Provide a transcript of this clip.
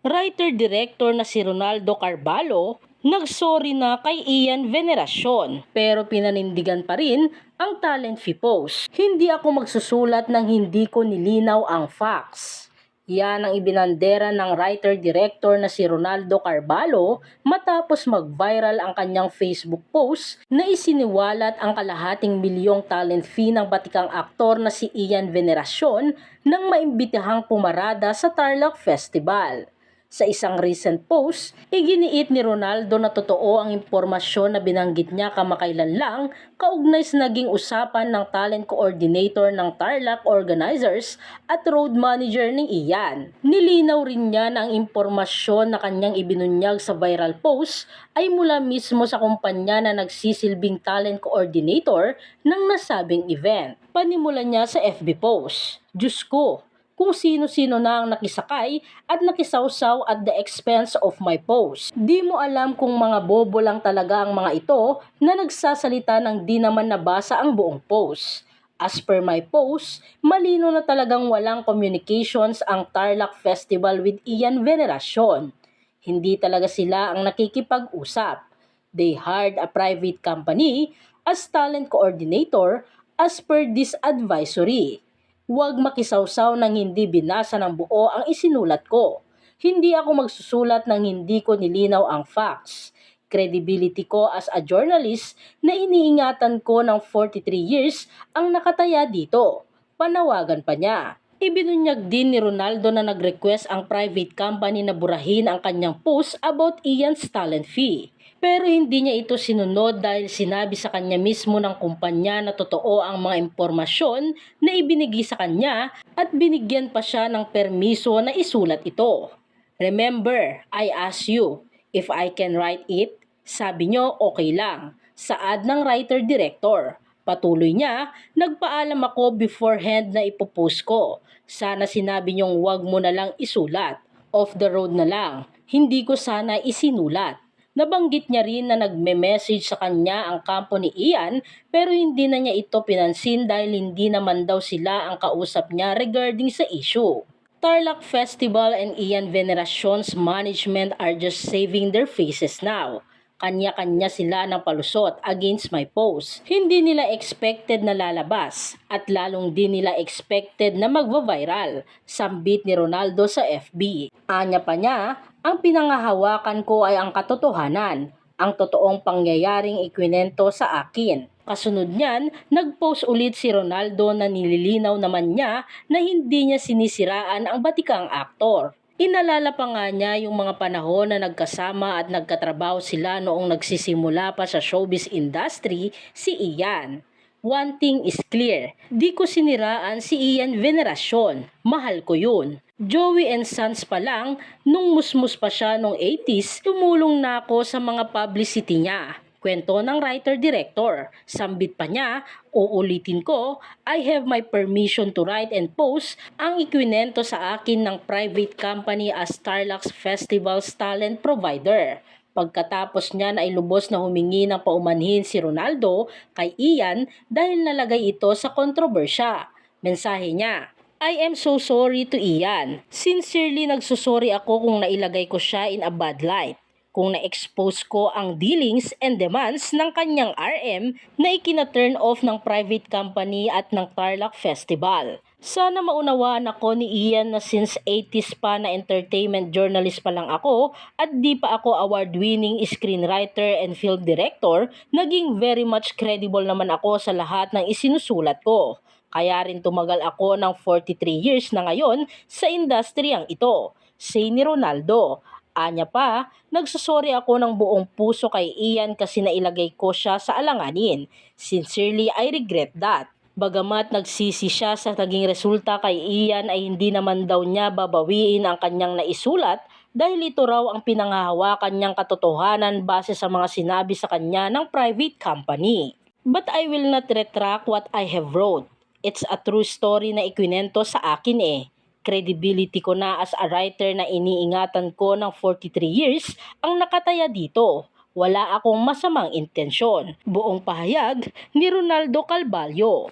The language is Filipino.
Writer-director na si Ronaldo Carvalho nagsorry na kay Ian Veneracion pero pinanindigan pa rin ang talent fee post. Hindi ako magsusulat ng hindi ko nilinaw ang facts. Yan ang ibinandera ng writer-director na si Ronaldo Carvalho matapos mag-viral ang kanyang Facebook post na isiniwalat ang kalahating milyong talent fee ng batikang aktor na si Ian Veneracion nang maimbitahang pumarada sa Tarlac Festival. Sa isang recent post, iginiit ni Ronaldo na totoo ang impormasyon na binanggit niya kamakailan lang kaugnay sa naging usapan ng talent coordinator ng Tarlac organizers at road manager ni Ian. Nilinaw rin niya na ang impormasyon na kanyang ibinunyag sa viral post ay mula mismo sa kumpanya na nagsisilbing talent coordinator ng nasabing event. Panimula niya sa FB post, "Diyos ko, kung sino-sino na ang nakisakay at nakisawsaw at the expense of my post. Di mo alam kung mga bobo lang talaga ang mga ito na nagsasalita ng di naman nabasa ang buong post. As per my post, malino na talagang walang communications ang Tarlac Festival with Ian Veneracion. Hindi talaga sila ang nakikipag-usap. They hired a private company as talent coordinator as per this advisory. Huwag makisawsaw ng hindi binasa ng buo ang isinulat ko. Hindi ako magsusulat ng hindi ko nilinaw ang facts. Credibility ko as a journalist na iniingatan ko ng 43 years ang nakataya dito." Panawagan pa niya. Ibinunyag din ni Ronaldo na nag-request ang private company na burahin ang kanyang post about Ian's talent fee. Pero hindi niya ito sinunod dahil sinabi sa kanya mismo ng kumpanya na totoo ang mga impormasyon na ibinigay sa kanya at binigyan pa siya ng permiso na isulat ito. "Remember, I asked you if I can write it. Sabi niyo okay lang." Saad ng writer-director. Patuloy niya, "Nagpaalam ako beforehand na ipopost ko. Sana sinabi niyong wag mo na lang isulat. Off the road na lang. Hindi ko sana isinulat." Nabanggit niya rin na nagme-message sa kanya ang kampo ni Ian pero hindi na niya ito pinansin dahil hindi naman daw sila ang kausap niya regarding sa issue. Tarlac Festival and Ian Veneracion's management are just saving their faces now. Kanya-kanya sila ng palusot against my post. Hindi nila expected na lalabas at lalong di nila expected na magva-viral. Sambit ni Ronaldo sa FB. Anya pa niya, "Ang pinangahawakan ko ay ang katotohanan, ang totoong pangyayaring ikwinento sa akin." Kasunod niyan, nag-post ulit si Ronaldo na nililinaw naman niya na hindi niya sinisiraan ang batikang aktor. Inalala pa nga niya yung mga panahon na nagkasama at nagkatrabaho sila noong nagsisimula pa sa showbiz industry si Ian. "One thing is clear, di ko siniraan si Ian Veneracion, mahal ko yun. Joey and Sons pa lang, nung musmus pa siya noong 80s, tumulong na ako sa mga publicity niya." Kwento ng writer-director. Sambit pa niya, "Uulitin ko, I have my permission to write and post ang ikwinento sa akin ng private company as Tarlac Festival's talent provider." Pagkatapos niyan ay lubos na humingi ng paumanhin si Ronaldo kay Ian dahil nalagay ito sa kontrobersya. Mensahe niya, "I am so sorry to Ian. Sincerely nagsusorry ako kung nailagay ko siya in a bad light. Kung na-expose ko ang dealings and demands ng kanyang RM na ikina-turn off ng private company at ng Tarlac Festival. Sana maunawaan ako ni Ian na since 80s pa na entertainment journalist pa lang ako at di pa ako award-winning screenwriter and film director, naging very much credible naman ako sa lahat ng isinusulat ko. Kaya rin tumagal ako ng 43 years na ngayon sa industriyang ito." Say ni Ronaldo. Anya pa, "Nagsusorry ako ng buong puso kay Ian kasi nailagay ko siya sa alanganin. Sincerely, I regret that." Bagamat nagsisi siya sa naging resulta kay Ian ay hindi naman daw niya babawiin ang kanyang naisulat dahil ito raw ang pinanghahawakan niyang katotohanan base sa mga sinabi sa kanya ng private company. "But I will not retract what I have wrote. It's a true story na ikwinento sa akin eh. Credibility ko na as a writer na iniingatan ko ng 43 years ang nakataya dito. Wala akong masamang intensyon." Buong pahayag ni Ronaldo Carvalho.